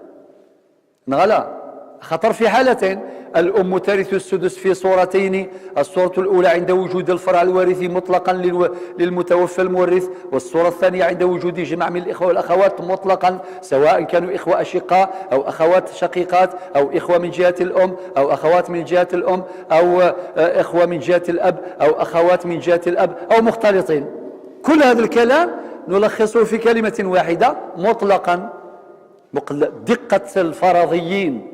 نغلا خطر في حالتين: الأم ترث السدس في صورتين: الصورة الأولى عند وجود الفرع الوارث مطلقا للمتوفى المورث، والصورة الثانية عند وجود جمع من الإخوة والأخوات مطلقا، سواء كانوا إخوة أشقاء أو أخوات شقيقات أو إخوة من جهة الأم أو أخوات من جهة الأم أو إخوة من جهة الأب أو أخوات من جهة الأب أو مختلطين. كل هذا الكلام نلخصه في كلمة واحدة مطلقا. دقة الفرضيين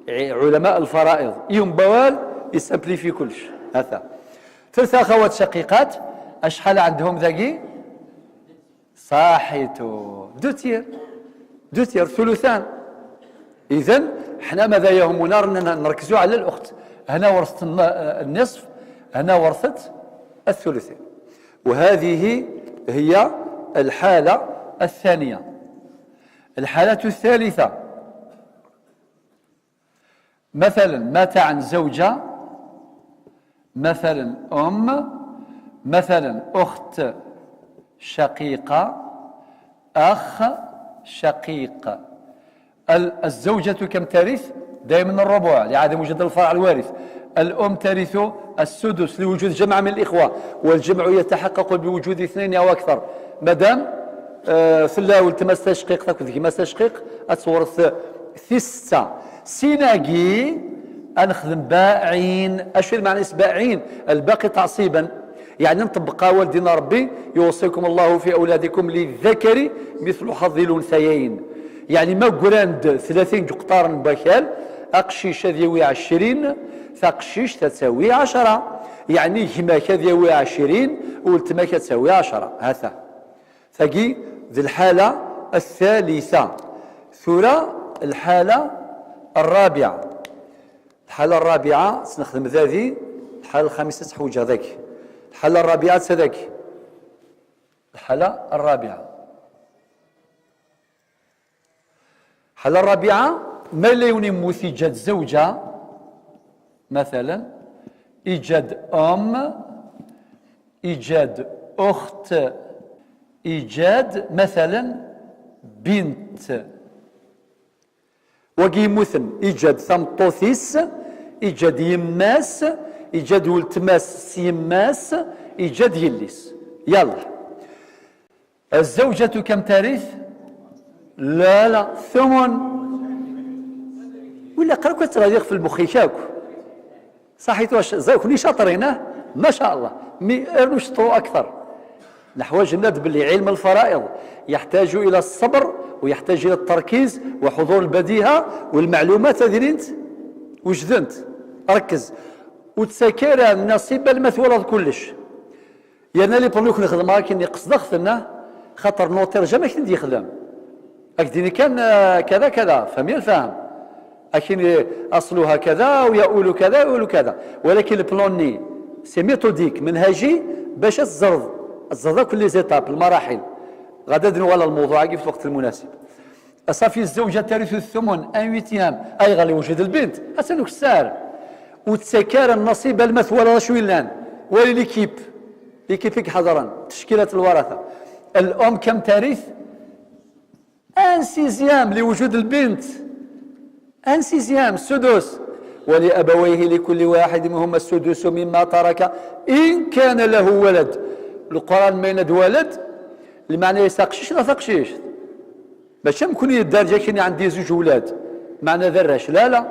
علماء الفرائض ينبوال يسمبليفي كلش. هذا 3 أخوات شقيقات أشحال عندهم ذاكي؟ صاحيتو دو تير ثلثان. إذن حنا ماذا يهمنا؟ نركزوا على الأخت. هنا ورثت النصف، هنا ورثت الثلثين. وهذه هي الحالة الثانية. الحالة الثالثة مثلا مات عن زوجة، مثلا مثلا أخت شقيقة، أخ شقيق. الزوجة كم ترث؟ دائما الربع لعدم وجود الفرع الوارث. الأم ترث السدس لوجود جمع من الإخوة، والجمع يتحقق بوجود 2 أو أكثر. مادام فلا والتماس تشقيق تاكل كيما تشقيق أتورث 6. سيناقي أنخدم باعين. أشو المعنى باعين؟ الباقي تعصيبا، يعني نطبق والدنا ربي يوصيكم الله في أولادكم للذكر مثل حظ الأنثيين. يعني ما قراند 30 قطارن بكال أقشيش ذيوي 20 ثقشيش تساوي 10، يعني هما ذيوي 20 والتما تساوي 10. هذا ثقي ذي الحالة الثالثة. ثورة الحالة الرابعة. الحالة الرابعة سنخدم ذي. الحالة الخامسة تحوج هذاك. الحالة الرابعة تذاك. الحالة الرابعة. الحالة الرابعة ما لا ينمو إيجاد زوجة مثلا، إيجاد إيجاد أخت، إيجاد مثلا بنت. وكي مثل إيجاد ثمطوثيس، إيجاد يماس، إيجاد ولتماس يماس، إيجاد يليس. يلا الزوجة كم ترث؟ لا ثمن. ولا قالوا كتغير في المخ ياكو صحيت واش كوني شاطرين ما شاء الله مي نشطروا اكثر. نحواج الناس باللي علم الفرائض يحتاج الى الصبر ويحتاج الى التركيز وحضور البديهه والمعلومات هذه انت وجدنت ركز وتسكر النصيب المثول كلش. يعني اللي بغيت نخدم راكي قصد خدمنا خاطر نوتير جامي كندي يخدم اكديني كان كذا كذا فهمي الفهم اكين اصلها كذا ويقول كذا ويقول كذا، ولكن البلوني سي ميثوديك منهجي باش الزرد كل زيتاب المراحل. غادا نديروا على الموضوع في الوقت المناسب. صافي الزوجه ترث الثمن ان ويتيام اي غالي وجد البنت اسنوك السار وتسكر النصيب المثول شوي لان ولي ليكيب حضرا تشكيله الورثه. الام كم ترث؟ ان سيزيام لوجود البنت، ان سيزيام سدس. ولأبويه لكل واحد منهما السدس مما ترك إن كان له ولد. القرآن ما يند ولد المعنى يساقشيش لا تقشيش باش يمكن الدرجة كني عندي زوج ولاد معنى ذراش لا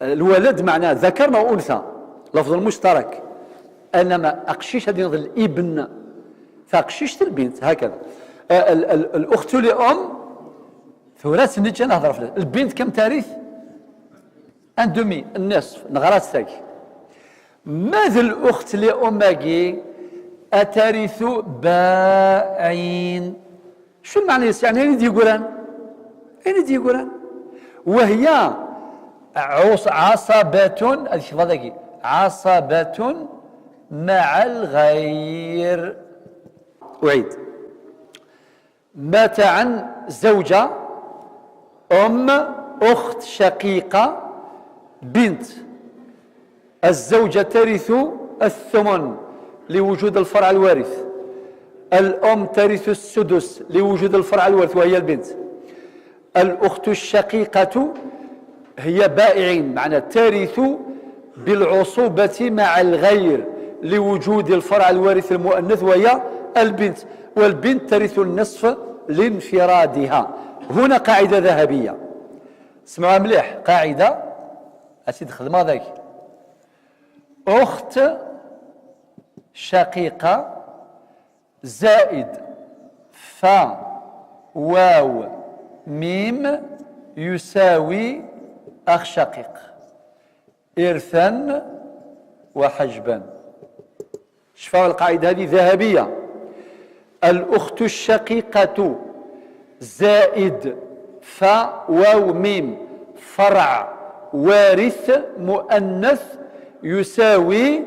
الولد معناه ذكر أو أنثى لفظ المشترك، انما اقشيش هذه الابن فاقشيش البنت هكذا. الاخت لام ثلاث نجي نهضر في البنت كم تاريخ ان دومي النصف نغرات ساك. ماذا الاخت لاماكي اترث باعين؟ شو المعنى يعني اين دي قران اين دي قران وهي عصبة عصبة مع الغير. أعيد. مات عن زوجة أم أخت شقيقة بنت. الزوجة ترث الثمن لوجود الفرع الوارث، الأم ترث السدس لوجود الفرع الوارث وهي البنت. الأخت الشقيقة هي بائعين معنى ترث بالعصوبة مع الغير لوجود الفرع الوارث المؤنث وهي البنت، والبنت ترث النصف لانفرادها. هنا قاعدة ذهبية اسمعوها مليح، قاعدة أسيد خدمة ذاك. أخت شقيقة زائد فا واو ميم يساوي أخ شقيق إرثا وحجبا. شفاو القاعدة هذه ذهبية. الأخت الشقيقة زائد فا واو ميم فرع وارث مؤنث يساوي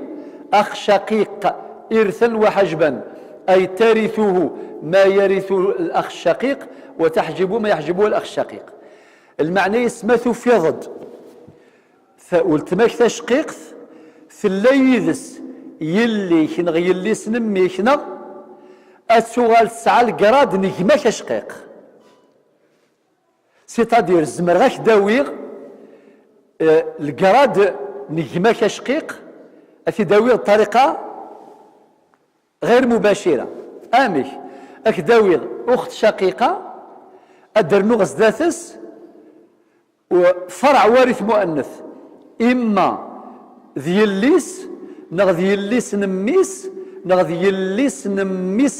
أخ شقيق إرثا وحجبا، أي ترثه ما يرث الأخ الشقيق وتحجب ما يحجبه الأخ الشقيق. المعنى يسمث في ضد فقلت تشقيق في الليذس يلي كنغ يلي سنمي كنا السؤال سعى القراد نجمة كشقيق سيتادير زمر غاك داويغ القراد نجمة كشقيق أثي داويغ بطريقة غير مباشرة. آمش أك داويغ أخت شقيقة أدر نغز ذاتس وفرع وارث مؤنث إما ذي الليس نغ ذي الليس نميس نغ ذي الليس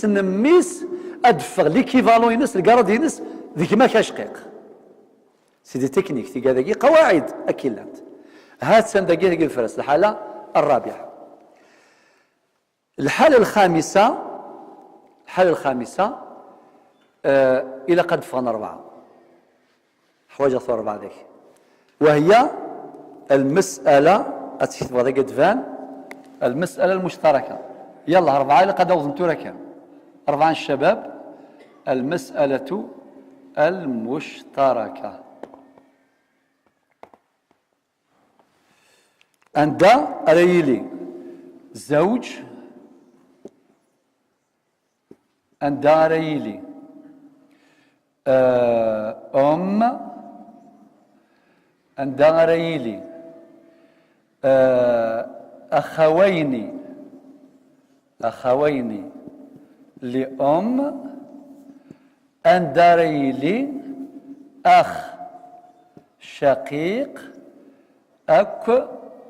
نميس أدفغ ليكيفالون ينس القرد ينس ذيك ما كاشقيق. سيدي تكنيك ثقة ذاكي قواعد أكيلات هات سندقي ذاكي الفرس. الحالة الرابعة الحالة الخامسة إلى قد فغن 4 حوايج 4 ذاك وهي المسألة المسألة المشتركة. يلا 4 إلى قد وزنتو لك 4 الشباب. المسألة المشتركة عند ريلي زوج أنداريلي أنداريلي أخوين لأم أنداريلي أخ شقيق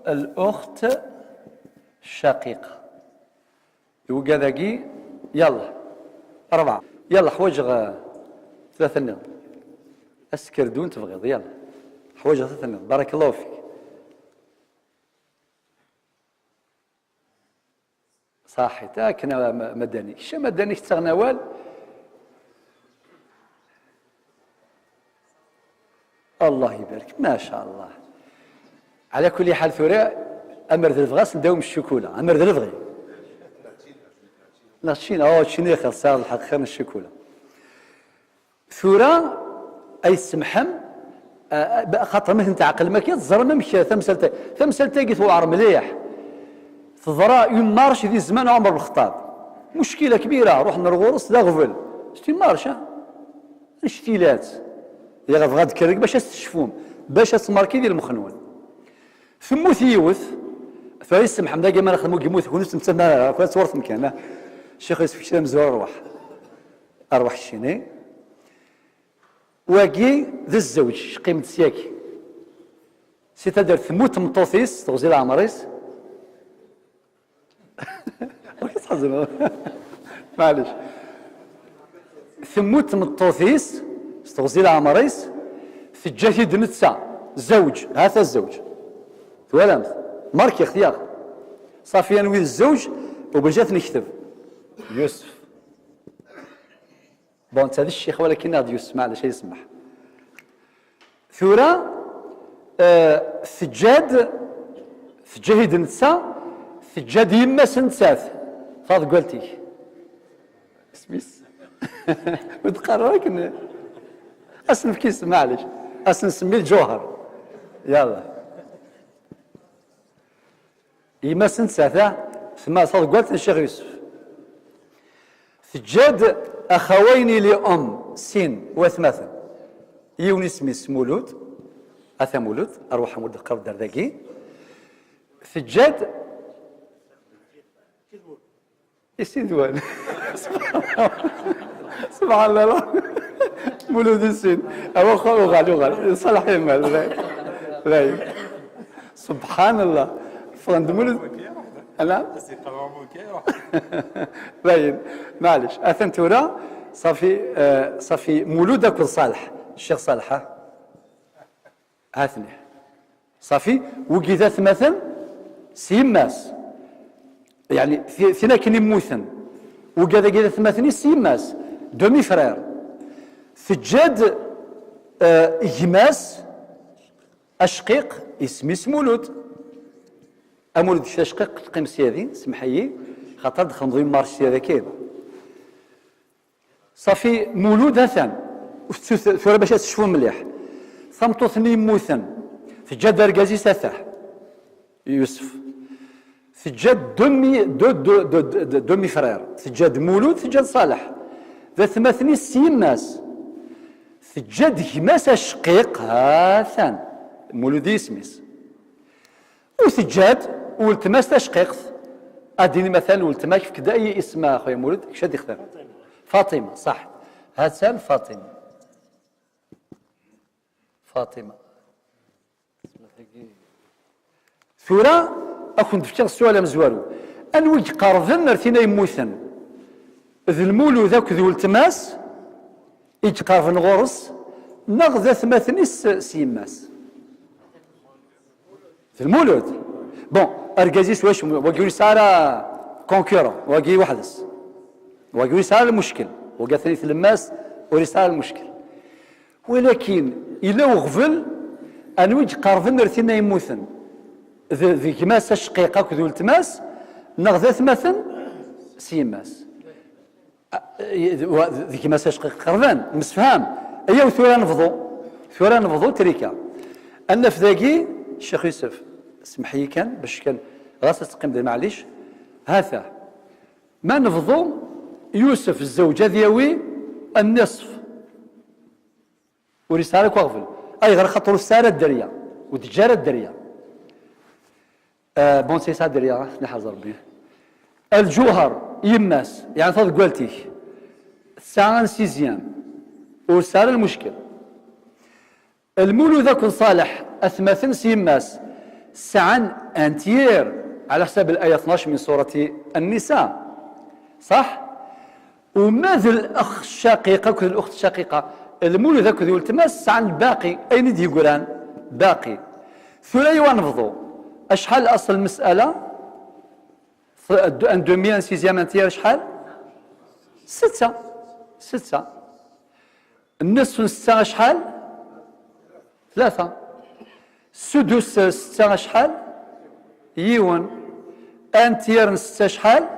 الأخت الشقيقة. يوقع ذاكي يلا 4 يلا حوايج 3 نقط اسكردون تبغيض يلا حوايج 3 نقط. بارك الله فيك. صحي تاكنا مدني شا مدني تغنوال الله يبارك ما شاء الله. على كل حال ثورة أمر ذي الفغاس نداوم الشوكولة أمر ذي الفغي لا تشين تشيني خلصها الحق خير من الشوكولة ثورة أي سمحم خاطر مثل تعقل ماكيا تزرنا مشي ثمسلتا قيت وعر مليح تضرا يوم مارش ذي زمان عمر بالخطاب مشكلة كبيرة روح نرغورس لا غفل شتي مارشة اشتيلات يا غاد كرك باش تشوفهم باش تماركي ديال المخنون ثم ثيوث فايس محمد كما نخدمو كيموت كونس نتسنى كون صورت مكانه الشيخ يوسف كشام مزور ارواح الشيني واقي ذا الزوج قيمة سياكي سيتادر ثموت مطوثيس تغزيل عمريس معلش ثموت مطوثيس تغزيل عمريس في الجاهي دنتسا زوج هذا الزوج ولامت ماركي اختيار صافي نويد الزوج وبجات نكتب يوسف بون هذا الشيخ ولكن هذا يوسف معلش يسمح ثورة ثجاد ثجاهد نتسا ثجاد يما سنتساث فاض قلتي سميس وتقرر لكن اصلا في كيس معلش اصلا نسميه الجوهر يلا يما سنتساث ثم فاض قلت الشيخ يوسف ثجاد اخوين لام سين وثماثا يوني سميس مولود اثا مولود اروح مولود قرب درداكي ثجاد يسيدوان سبحان الله مولود السين او غالي صلاح يمال سبحان الله فغند مولود انا باين معلش اثن تورا صافي مولودك صالح الشيخ صالح هاثني صافي وكذا مثلا سيماس يعني ثنا كني موثن وكذا كذا ثماثني سيماس دومي فرير ثجاد يماس اشقيق اسمي مولود امولد شقيق تقيم سيادي سمحيي خاطر دخل نضوي مارشي هذا كاين صافي مولود هثان ثورة باش تشوفوا مليح ثمطوثني موثن ثجاد ركازي سافح يوسف ثجاد دومي فرير ثجاد مولود ثجاد صالح ذا ثماثني سيماس ثجاد هماس شقيق هاثان مولودي سميس وثجاد والتماس تشقيق اديني مثلا والتماس كيف كدا اي اسم اخويا مولود شاد يختار فاطمه صح هاتان فاطمه ثورة اكون تفكر السؤال مزوالو انوي قارفن رثينا يموثن ذي المولود ذاك ذو التماس يتقارفن غرس نغذى ثماثني سيماس في المولود بون اركازيس واش وقيوني سارة كونكورون وقي وحدس وقيوني سارة المشكل وقاثني في الماس ورسالة المشكل ولكن إلا وغفل أنويج قارفن رثينا يموثن ذي كماس الشقيقة كذو التماس نغذى ثماثن سيماس ذي كماس الشقيقة قرفان مسفهام أيا ثورة نفضو تريكا أن في ذاكي الشيخ يوسف اسمحي كان باش كان غاس تقيم معليش هذا ما نفضو يوسف الزوجة دياوي النصف ورسالة كوغفل أي غير خطر السارة الدرية وتجارة الدرية بون سي سا درية نحضر به الجوهر يماس يعني فضل قولتي الساعة سيزيام وسار المشكل المولود ذاك صالح أثمثن سيماس سعن أنتير على حساب الآية 12 من سورة النساء صح؟ وماذا الأخ الشقيقة كل الأخت الشقيقة المولود ذاك ذو التماس سعن الباقي أين دي يقولان باقي ثلاثي ونفضوا أشحال أصل المسألة أن دوميان سيزيام أنتير شحال 6 النصف 6 شحال 3 سدس 6 شحال يون انتير 6 شحال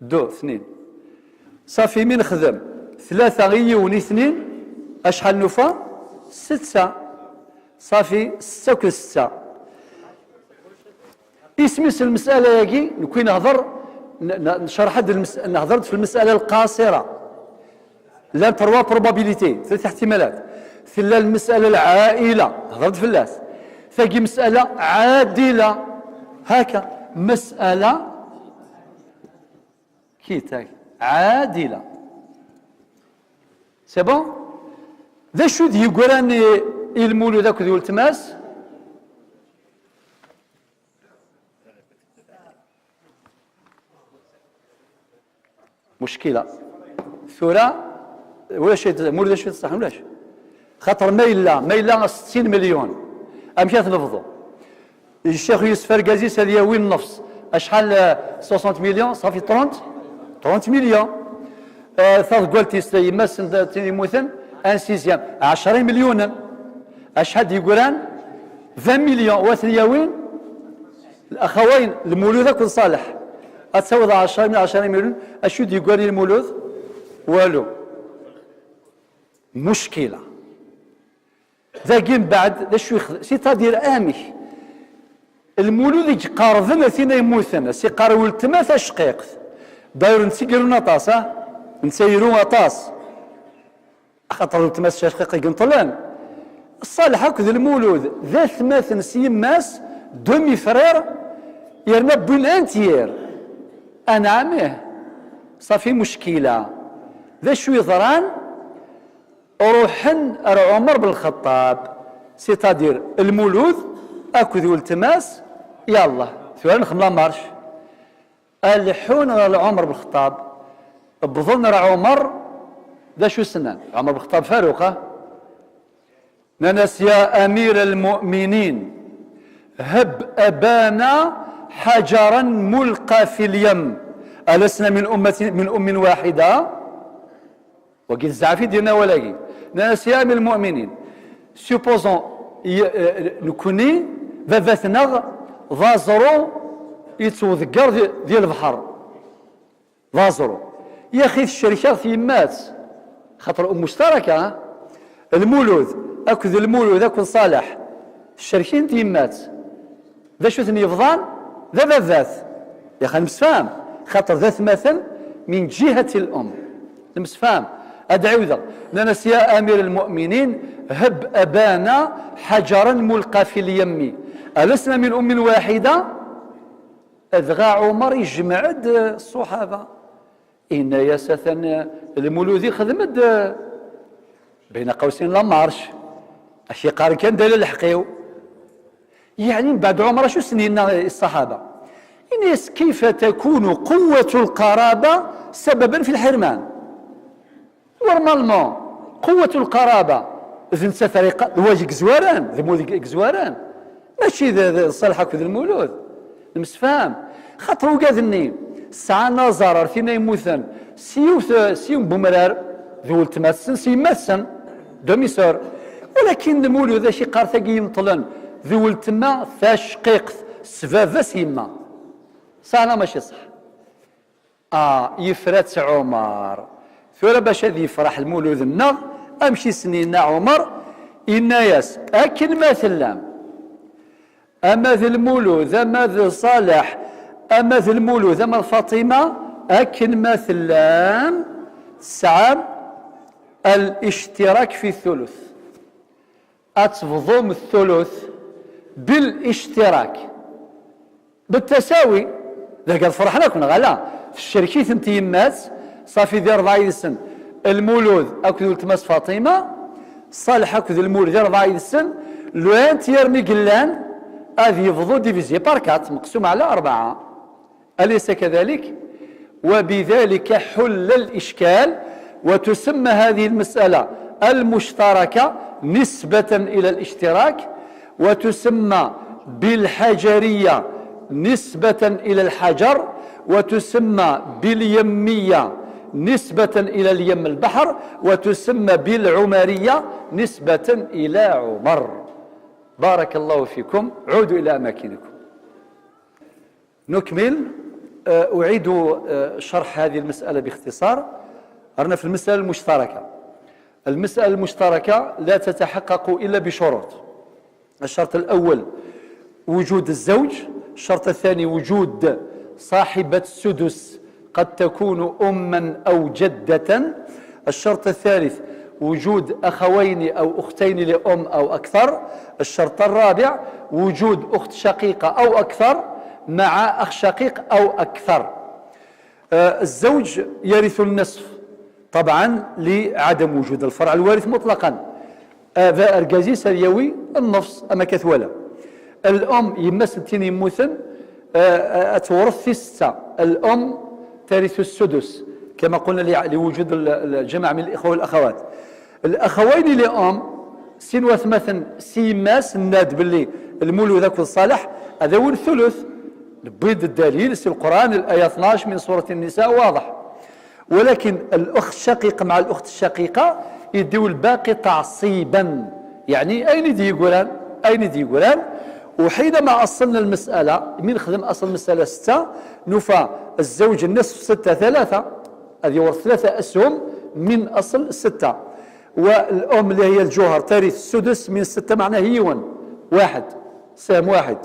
2 صافي من خدم 3 يون 2 اشحال نوفا 6 صافي 6 كل 6 اسمس المسألة ياكي نكون نهضر نشرح نهضرت في المسألة القاصرة لا 3 بروبابيليتي 3 احتمالات ثلا المسألة العائلة هضرت في اللاس ثاقي مسألة عادلة هكا مسألة كيتاك عادلة سي بون ذا شو دي يقولان المولود ذاك ذو التماس مشكلة ثورة ولا شيء مولود شيء صح ولاش خاطر ميلا 60 مليون امشي تلفظوا الشيخ يوسف فرقازيس هذه وين النفس اشحال 60 مليون صافي 30 مليون ثلاث قلتي يمس يموتن ان سيزيام 10 مليون اشحال يقولان 20 مليون وثنياوين الاخوين المولود كل صالح اتساوي 10 من 10 مليون اشو يقول المولود والو مشكله ذاك بعد ذا شو سيتادير امي المولود يقارضن ثينا يموتن سي قارو التماث شقيق داير نسيرون اطاس نسيرون اطاس خاطر التماث شقيق يقنطلان الصالح هكذا المولود ذا ثماث سيماس دومي فرير يرنا بون انتيير انا عميه صافي مشكله ذا شو يضران روحن عمر بن الخطاب سيتادير المولود اكو التماس يلا ثوان نخملا مارش الحون عمر بن الخطاب بظن عمر ذا شو سنان عمر بن الخطاب فاروقه ننس يا امير المؤمنين هب ابانا حجرا ملقى في اليم ألسنا من أم واحدة وقيل الزعافي ديالنا ولاكي ناس يا امير المؤمنين سوبوزون نكوني فافاتنا فازرو يتوذكر ديال البحر فازرو يا اخي الشركات يمات خاطر مشتركه المولود اكو المولود اكو صالح الشركين تيمات ذا شو ثني يفضان ذا فافات يا اخي المسفام خاطر ذات مثل من جهه الام المسفام أدعو ذا ننس يا أمير المؤمنين هب أبانا حجرا ملقى في اليم ألسنا من أم واحدة أذغى عمر يجمع الصحابة إن ياسثا المولود خدمت بين قوسين لا مارش أشي قارن كان دليل الحقيو يعني بعد عمر شو سنين الصحابة إنيس كيف تكون قوة القرابة سببا في الحرمان نورمالمون قوة القرابة إذن ستريقة الواجك زواران ذمودك زواران ماشي ذا صالحك ذا المولود المسفام خاطر وقاذني ساعة نظر فينا يموثن سيو بومرار ذو التماسن سيماسن دوميسور ولكن المولود ذا شي قار ثاقي يمطلن ذو التما ثاشقيق سفافة سيما ساعة ماشي صح يفرات عمر ثورة باش هذي يفرح المولود النغ امشي سنين عمر إناياس أكل مثلا أما ذي المولود أما ذي صالح أما ذي المولود أما فاطمة أكن مثلا سعام الاشتراك في الثلث، أتفضم الثلث بالاشتراك بالتساوي. ذاك فرحنا كنا غلا في الشركيت انت يمات صافي دير 4 سن المولود اكد التماس فاطمه صالح اكد المولود دير 4 سن لو انت يرمي قلان هذه يفضل ديفيزي باركات مقسوم على 4. أليس كذلك؟ وبذلك حل الإشكال، وتسمى هذه المسألة المشتركة نسبة إلى الاشتراك، وتسمى بالحجرية نسبة إلى الحجر، وتسمى باليمية نسبة إلى اليم البحر، وتسمى بالعمرية نسبة إلى عمر. بارك الله فيكم. عودوا إلى أماكنكم. نكمل. أعيد شرح هذه المسألة باختصار. أرنا في المسألة المشتركة. المسألة المشتركة لا تتحقق إلا بشروط. الشرط الأول وجود الزوج، الشرط الثاني وجود صاحبة السدس قد تكون أما أو جدة، الشرط الثالث وجود أخوين أو أختين لأم أو أكثر، الشرط الرابع وجود أخت شقيقة أو أكثر مع أخ شقيق أو أكثر. الزوج يرث النصف طبعا لعدم وجود الفرع الوارث مطلقا. آباء أرجازيس اليوي النصف أما كثولة. الأم يمس التين يموثن أتورث في 6. الأم ترث السدس كما قلنا لوجود الجمع من الإخوة والأخوات. الأخوين لأم سنوث مثلا سيماس الناد باللي المولود ذاك الصالح هذا هو الثلث. بيد الدليل في القرآن الآية 12 من سورة النساء واضح. ولكن الأخت الشقيقة مع الأخت الشقيقة يديو الباقي تعصيبا. يعني أين دي يقولان؟ أين دي يقولان؟ وحينما أصلنا المسألة من خدم أصل المسألة 6 نفى الزوج النصف 6 3 هذه ورث 3 أسهم من أصل 6. والأم اللي هي الجوهر ترث السدس من 6 معناه هيون واحد سهم واحد.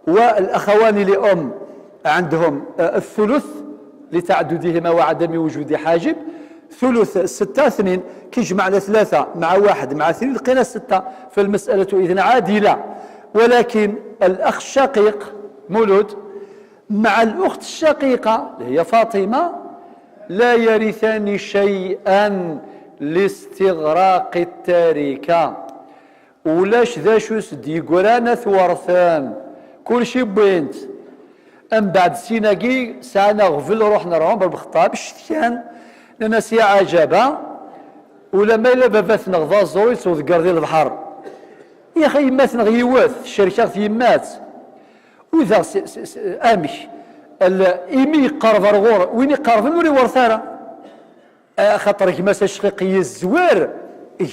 والأخوان لأم عندهم الثلث لتعددهما وعدم وجود حاجب. ثلث 6 2 كيجمعنا 3 مع 1 مع 2 لقينا 6. فالمسألة إذن عادلة. ولكن الأخ الشقيق مولود مع الأخت الشقيقة اللي هي فاطمة لا يرثان شيئا لاستغراق التركة. ولاش ذا شو سدي قرانا ثورثان كل شي بوينت. أم بعد سيناقي سانا غفل روحنا عمر بالخطاب الشتيان لنا سي عجبة ولا ما إلا بابات نغضا زويت وذكر ذي البحر يا أخي يمات نغيوات الشركات يمات وإذا أمش إيمي يقرب الغور وين يقرب نوري ورثارة خاطر كماس الشقيقي الزوار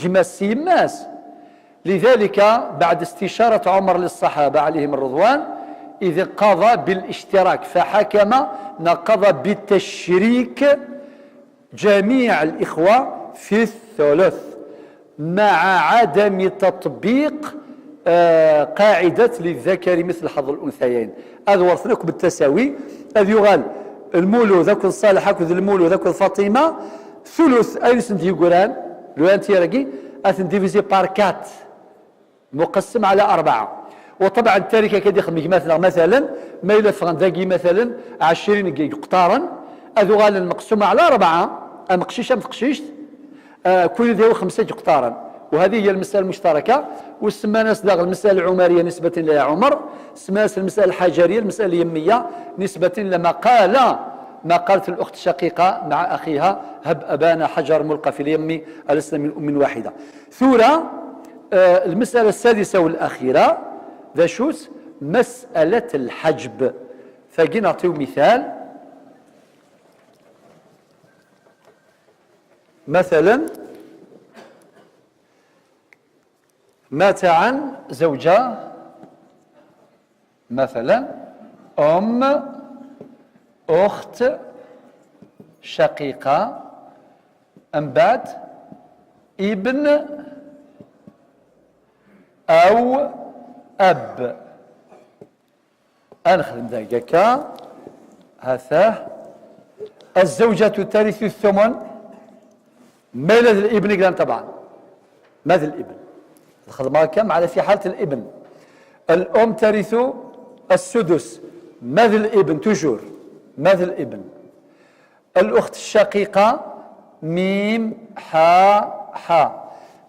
كماس يماس. لذلك بعد استشارة عمر للصحابة عليهم الرضوان إذ قضى بالاشتراك فحكم نقضى بالتشريك جميع الإخوة في الثلث مع عدم تطبيق قاعدة للذكر مثل حظ الأنثيين. هذا ورثناكم بالتساوي. هذا يغال المولود ذاك الصالح هاكذ المولود ذاك الفاطمة ثلث أين سنتي يقولان لو أنت يرقي أثن ديفيزي باركات مقسم على 4. وطبعا التركه كيدخل مثلا ما إلا فغنداكي مثلا 20 قطارا هذو غالا مقسومه على 4 مقشيشه متقشيشت كل ذي 5 قطارا. وهذه هي المساله المشتركه وسمى ناس داخل المساله العمريه نسبه الى عمر، سمى المساله الحجريه المساله اليميه نسبه لما ما قالت الاخت الشقيقه مع اخيها هب ابانا حجر ملقى في اليم ألسنا من ام واحده. ثورة المساله السادسه والاخيره ذا شوت مسألة الحجب. فجي نعطيو مثال. مثلا مات عن زوجة مثلا أم أخت شقيقة أم بعد ابن أو أب. أنخدم ذاك هذا الزوجة ترث الثمن مال الابن كان طبعا ماذا الابن الخدمة كم على في حالة الابن. الأم ترث السدس ماذا الابن توجور ماذا الابن. الأخت الشقيقة ميم حا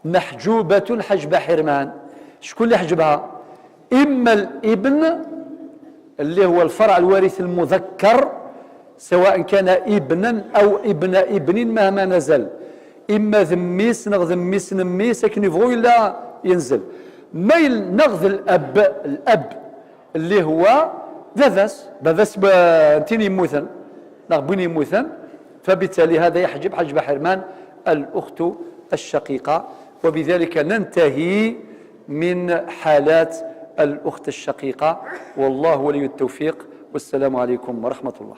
محجوبة الحجب حرمان. شكون اللي حجبها؟ إما الابن اللي هو الفرع الوارث المذكر سواء كان ابنا أو ابن ابن مهما نزل، إما ذميس نغ ذميس نميس لكن يبغوا إلا ينزل. ميل نغذ الأب اللي هو بذاس انتين يموثن نغبين يموثن، فبالتالي هذا يحجب حجب حرمان الأخت الشقيقة. وبذلك ننتهي من حالات الأخت الشقيقة، والله ولي التوفيق، والسلام عليكم ورحمة الله.